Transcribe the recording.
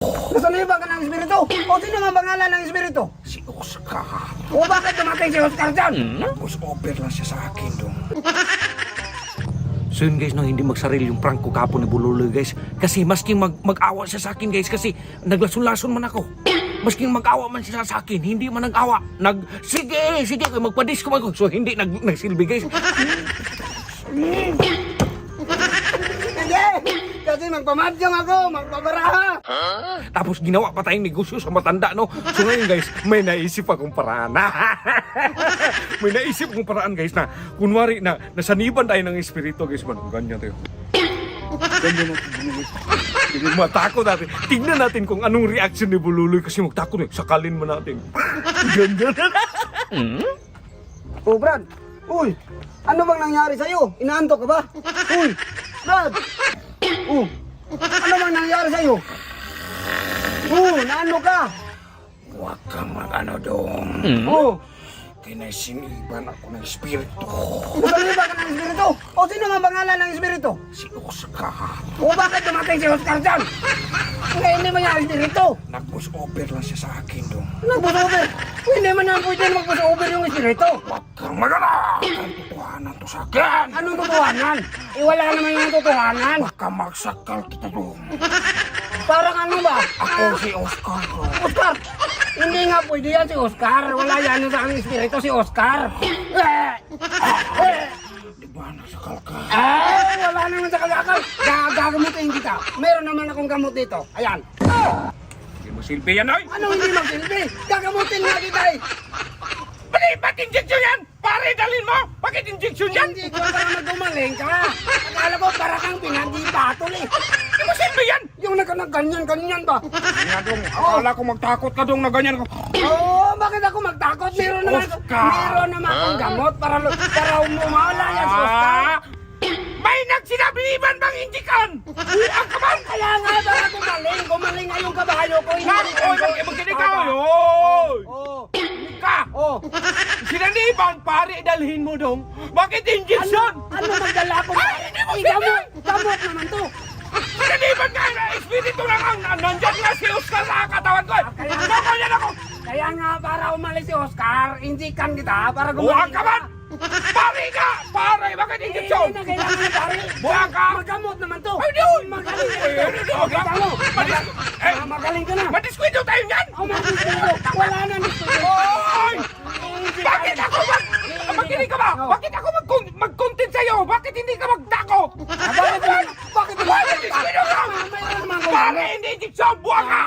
Nasaliban ka ng espiritu? O sino ang pangalan ng espiritu? Si Oscar. O bakit dumating si Oscar dyan? Nag-over lang siya sa akin dong. So yun guys, no, hindi magsarili yung prank ko kapon ni Bululoy guys. Kasi masking mag-awa siya sa akin guys. Kasi naglason-lason man ako. Masking mag-awa man siya sa akin, hindi man nag-awa. Sige, magpadis ko man ko. So hindi nagsilbi guys. Sige! Kasi magpamadyang ako, magpabaraha! Tapos ginawa pa tayong negosyo sa matanda, no? So ngayon guys, may naisip akong paraan. May naisip akong paraan guys na kunwari na nasaniban tayo ng espiritu guys man. Ganyan tayo. Ganyan natin bumulit. Hindi matakot natin. Tignan natin kung anong reaction ni Bululoy kasi magtakot eh. Sakalin mo natin. Ganyan. Oh, Brad! Uy! Ano bang nangyari sa'yo? Inaantok ka ba? Uy! Brad! Oh! Ano bang nangyari sa'yo? Oh! Naano ka? Huwag kang mag-ano dong. Oh! Kinasiniban ako ng espiritu. Nasaliban ka ng espiritu? O sino ang pangalan ng espiritu? Si Oscar. O bakit dumating si Oscar dyan? Hindi mo niya espiritu. Nag-over lang siya sa akin dong. Nag-over. Hindi mo na pwede mag-over yung espiritu. Huwag kang mag-ano. Ang totohanan to sa akin. Anong totohanan? Wala naman yung totohanan. Baka magsakal kita dong. Parang ano ba? Ako si Oscar. Oscar! Hindi nga pwede yan si Oscar. Wala yan sa ang espiritu si Oscar. Di ba nasakal ka? Wala naman sa kalakal. Gagamutin kita. Meron naman akong gamot dito. Ayan. Hindi mo silbi yan, oy! Anong hindi magsilbi? Gagamutin nga kita eh. Ba't injection yan? Pare, dalhin mo! Bakit injection yan? Hindi ko para magumaling ka. Akala ko para kang pinag-ipatol eh. Hindi mo silbi yan! Yung ganyan ba? Nga dong, akala ko magtakot ka dong na ganyan ko. Oo, bakit ako magtakot? Oscar! Meron naman akong gamot para umawala yan si Oscar. May nagsinabihan bang injikan? Ang kaman! Kaya nga para gumaling nga yung kabayo ko. Oy, magkinig ka! Oy! Oo. Ka! Oh. Sinaniban, pare, dalhin mo dong. Bakit injection? Ano magdala ako? Ay, hindi mo Gamot naman to. Sinaniban ka na espiritu lang ang nandyan nga si Oscar sa katawan ko. Ganyan ako! Kaya nga para umalis si Oscar, injikan kita para Huwag gumaling ka man! Pare ka! Pare, bakit injection? Hindi na kailangan na pare. Buwag ka! Magamot naman to. Ay, di, uy! Magaling ka Ay, na. di, wag ka. Magaling ka na. Madiskwento tayo yan! Wala na nito. Oy! Bakit ako makinig ka ba? Bakit ako mag-content sa'yo? Bakit hindi ka magtako? Bakit Diskwento ka! Pare, hindi injection! Buwag ka!